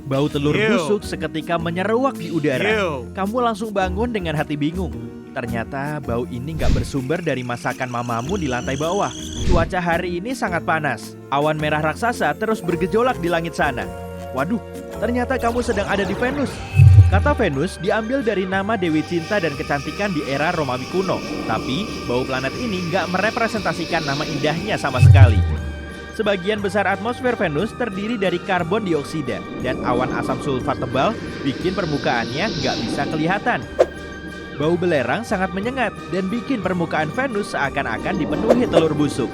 Bau telur busuk seketika menyeruak di udara. Kamu langsung bangun dengan hati bingung. Ternyata bau ini nggak bersumber dari masakan mamamu di lantai bawah. Cuaca hari ini sangat panas. Awan merah raksasa terus bergejolak di langit sana. Waduh, ternyata kamu sedang ada di Venus. Kata Venus diambil dari nama Dewi Cinta dan Kecantikan di era Romawi kuno. Tapi, bau planet ini nggak merepresentasikan nama indahnya sama sekali. Sebagian besar atmosfer Venus terdiri dari karbon dioksida dan awan asam sulfat tebal bikin permukaannya nggak bisa kelihatan. Bau belerang sangat menyengat dan bikin permukaan Venus seakan-akan dipenuhi telur busuk.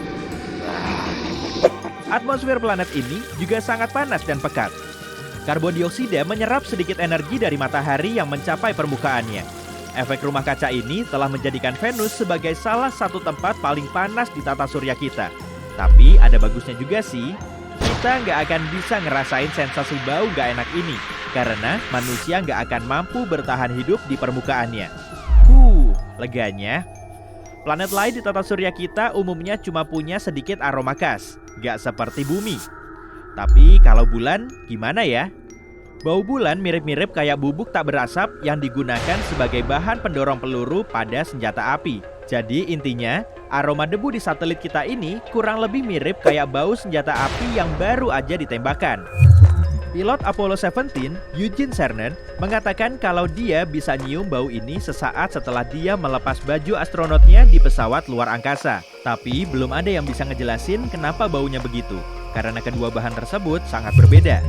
Atmosfer planet ini juga sangat panas dan pekat. Karbon dioksida menyerap sedikit energi dari matahari yang mencapai permukaannya. Efek rumah kaca ini telah menjadikan Venus sebagai salah satu tempat paling panas di tata surya kita. Tapi ada bagusnya juga sih, kita nggak akan bisa ngerasain sensasi bau nggak enak ini, karena manusia nggak akan mampu bertahan hidup di permukaannya. Leganya. Planet lain di tata surya kita umumnya cuma punya sedikit aroma khas, nggak seperti bumi. Tapi kalau bulan, gimana ya? Bau bulan mirip-mirip kayak bubuk tak berasap yang digunakan sebagai bahan pendorong peluru pada senjata api. Jadi intinya, aroma debu di satelit kita ini kurang lebih mirip kayak bau senjata api yang baru aja ditembakkan. Pilot Apollo 17, Eugene Cernan, mengatakan kalau dia bisa nyium bau ini sesaat setelah dia melepas baju astronotnya di pesawat luar angkasa. Tapi belum ada yang bisa ngejelasin kenapa baunya begitu, karena kedua bahan tersebut sangat berbeda.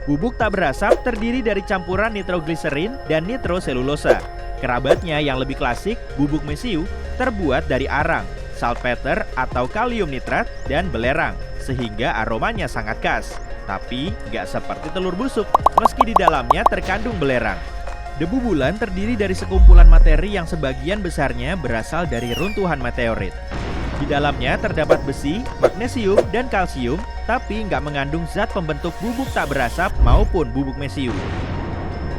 Bubuk tak berasap terdiri dari campuran nitrogliserin dan nitroselulosa. Kerabatnya yang lebih klasik, bubuk mesiu, terbuat dari arang, salpeter atau kalium nitrat, dan belerang, sehingga aromanya sangat khas. Tapi nggak seperti telur busuk, meski di dalamnya terkandung belerang. Debu bulan terdiri dari sekumpulan materi yang sebagian besarnya berasal dari runtuhan meteorit. Di dalamnya terdapat besi, magnesium, dan kalsium, tapi nggak mengandung zat pembentuk bubuk tak berasap maupun bubuk mesiu.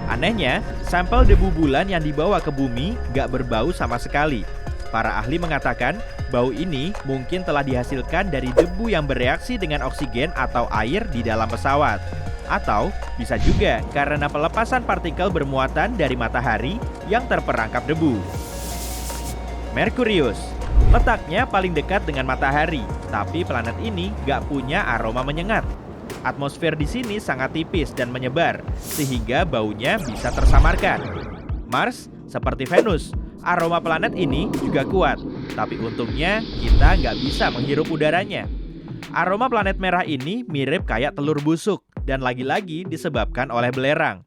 Anehnya, sampel debu bulan yang dibawa ke bumi nggak berbau sama sekali. Para ahli mengatakan, bau ini mungkin telah dihasilkan dari debu yang bereaksi dengan oksigen atau air di dalam pesawat. Atau bisa juga karena pelepasan partikel bermuatan dari matahari yang terperangkap debu. Merkurius. Letaknya paling dekat dengan matahari, tapi planet ini nggak punya aroma menyengat. Atmosfer di sini sangat tipis dan menyebar, sehingga baunya bisa tersamarkan. Mars, seperti Venus, aroma planet ini juga kuat, tapi untungnya kita nggak bisa menghirup udaranya. Aroma planet merah ini mirip kayak telur busuk, dan lagi-lagi disebabkan oleh belerang.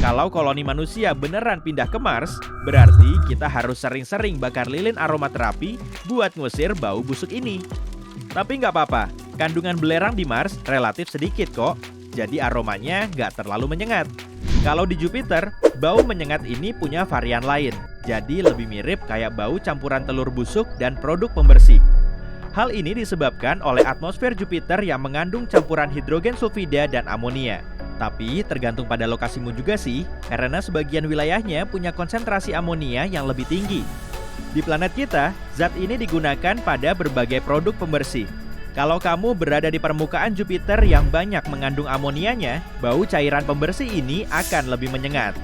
Kalau koloni manusia beneran pindah ke Mars, berarti kita harus sering-sering bakar lilin aromaterapi buat ngusir bau busuk ini. Tapi nggak apa-apa, kandungan belerang di Mars relatif sedikit kok, jadi aromanya nggak terlalu menyengat. Kalau di Jupiter, bau menyengat ini punya varian lain, jadi lebih mirip kayak bau campuran telur busuk dan produk pembersih. Hal ini disebabkan oleh atmosfer Jupiter yang mengandung campuran hidrogen sulfida dan amonia. Tapi tergantung pada lokasimu juga sih, karena sebagian wilayahnya punya konsentrasi amonia yang lebih tinggi. Di planet kita, zat ini digunakan pada berbagai produk pembersih. Kalau kamu berada di permukaan Jupiter yang banyak mengandung amonianya, bau cairan pembersih ini akan lebih menyengat.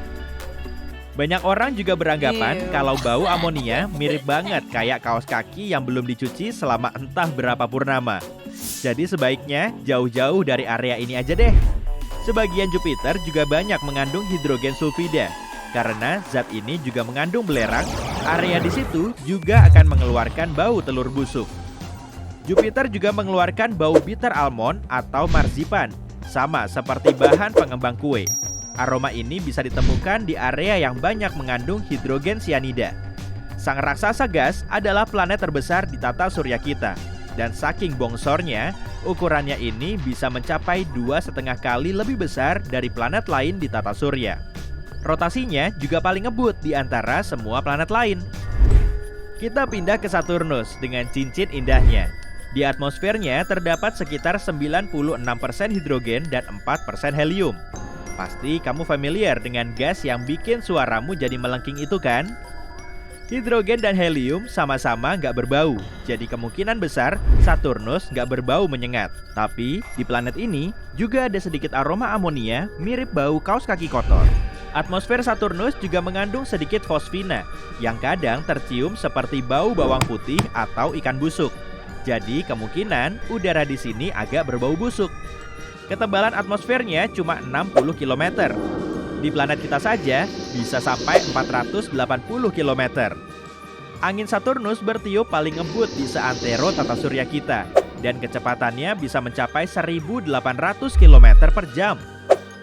Banyak orang juga beranggapan kalau bau amonia mirip banget kayak kaos kaki yang belum dicuci selama entah berapa purnama. Jadi sebaiknya jauh-jauh dari area ini aja deh. Sebagian Jupiter juga banyak mengandung hidrogen sulfida. Karena zat ini juga mengandung belerang, area di situ juga akan mengeluarkan bau telur busuk. Jupiter juga mengeluarkan bau bitter almond atau marzipan, sama seperti bahan pengembang kue. Aroma ini bisa ditemukan di area yang banyak mengandung hidrogen sianida. Sang raksasa gas adalah planet terbesar di tata surya kita. Dan saking bongsornya, ukurannya ini bisa mencapai 2,5 kali lebih besar dari planet lain di tata surya. Rotasinya juga paling ngebut di antara semua planet lain. Kita pindah ke Saturnus dengan cincin indahnya. Di atmosfernya terdapat sekitar 96% hidrogen dan 4% helium. Pasti kamu familiar dengan gas yang bikin suaramu jadi melengking itu kan? Hidrogen dan helium sama-sama nggak berbau, jadi kemungkinan besar Saturnus nggak berbau menyengat. Tapi di planet ini juga ada sedikit aroma amonia mirip bau kaos kaki kotor. Atmosfer Saturnus juga mengandung sedikit fosfina yang kadang tercium seperti bau bawang putih atau ikan busuk. Jadi kemungkinan udara di sini agak berbau busuk. Ketebalan atmosfernya cuma 60 km. Di planet kita saja bisa sampai 480 km. Angin Saturnus bertiup paling ngebut di seantero tata surya kita, dan kecepatannya bisa mencapai 1.800 km per jam.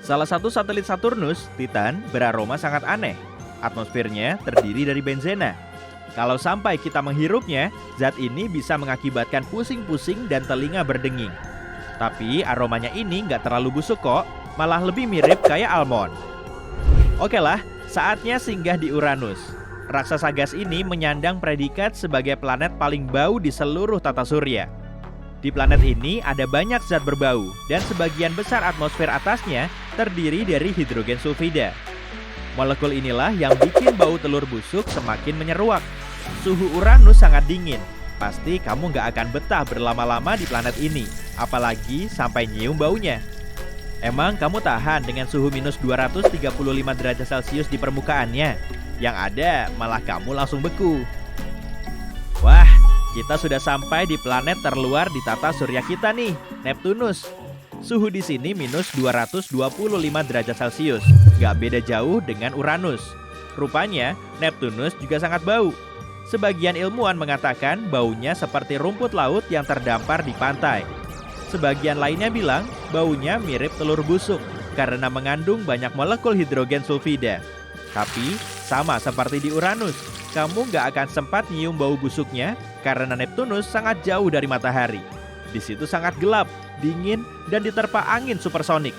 Salah satu satelit Saturnus, Titan, beraroma sangat aneh. Atmosfernya terdiri dari benzena. Kalau sampai kita menghirupnya, zat ini bisa mengakibatkan pusing-pusing dan telinga berdenging. Tapi aromanya ini nggak terlalu busuk kok, malah lebih mirip kayak almond. Oke lah, saatnya singgah di Uranus. Raksasa gas ini menyandang predikat sebagai planet paling bau di seluruh tata surya. Di planet ini ada banyak zat berbau, dan sebagian besar atmosfer atasnya terdiri dari hidrogen sulfida. Molekul inilah yang bikin bau telur busuk semakin menyeruak. Suhu Uranus sangat dingin. Pasti kamu nggak akan betah berlama-lama di planet ini, apalagi sampai nyium baunya. Emang kamu tahan dengan suhu minus 235 derajat Celcius di permukaannya? Yang ada malah kamu langsung beku. Wah, kita sudah sampai di planet terluar di tata surya kita nih, Neptunus. Suhu di sini minus 225 derajat Celcius, gak beda jauh dengan Uranus. Rupanya, Neptunus juga sangat bau. Sebagian ilmuwan mengatakan baunya seperti rumput laut yang terdampar di pantai. Sebagian lainnya bilang baunya mirip telur busuk karena mengandung banyak molekul hidrogen sulfida. Tapi sama seperti di Uranus, kamu nggak akan sempat nyium bau busuknya karena Neptunus sangat jauh dari matahari. Di situ sangat gelap, dingin, dan diterpa angin supersonik.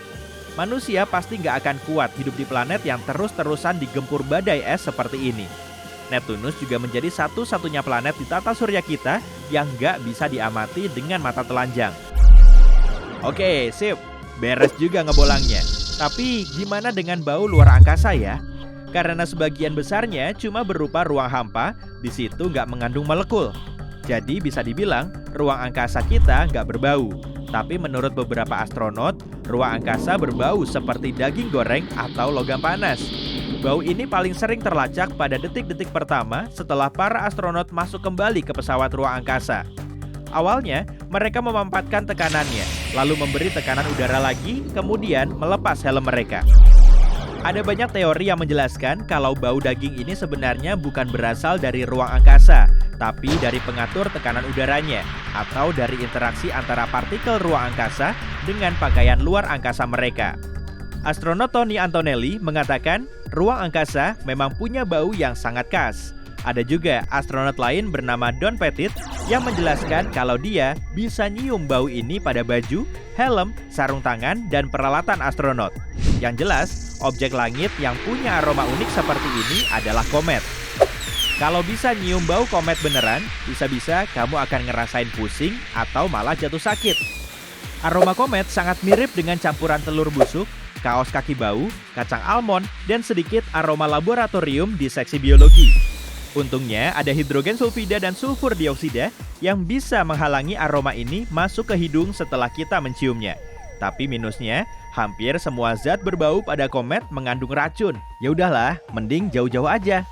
Manusia pasti nggak akan kuat hidup di planet yang terus-terusan digempur badai es seperti ini. Neptunus juga menjadi satu-satunya planet di tata surya kita yang nggak bisa diamati dengan mata telanjang. Oke, sip. Beres juga ngebolangnya. Tapi gimana dengan bau luar angkasa ya? Karena sebagian besarnya cuma berupa ruang hampa, di situ nggak mengandung molekul. Jadi bisa dibilang ruang angkasa kita nggak berbau. Tapi menurut beberapa astronot, ruang angkasa berbau seperti daging goreng atau logam panas. Bau ini paling sering terlacak pada detik-detik pertama setelah para astronot masuk kembali ke pesawat ruang angkasa. Awalnya, mereka memampatkan tekanannya, lalu memberi tekanan udara lagi, kemudian melepas helm mereka. Ada banyak teori yang menjelaskan kalau bau daging ini sebenarnya bukan berasal dari ruang angkasa, tapi dari pengatur tekanan udaranya, atau dari interaksi antara partikel ruang angkasa dengan pakaian luar angkasa mereka. Astronot Tony Antonelli mengatakan, ruang angkasa memang punya bau yang sangat khas. Ada juga astronot lain bernama Don Pettit yang menjelaskan kalau dia bisa nyium bau ini pada baju, helm, sarung tangan, dan peralatan astronot. Yang jelas, objek langit yang punya aroma unik seperti ini adalah komet. Kalau bisa nyium bau komet beneran, bisa-bisa kamu akan ngerasain pusing atau malah jatuh sakit. Aroma komet sangat mirip dengan campuran telur busuk, kaos kaki bau, kacang almond, dan sedikit aroma laboratorium di seksi biologi. Untungnya ada hidrogen sulfida dan sulfur dioksida yang bisa menghalangi aroma ini masuk ke hidung setelah kita menciumnya. Tapi minusnya, hampir semua zat berbau pada komet mengandung racun. Ya udahlah, mending jauh-jauh aja.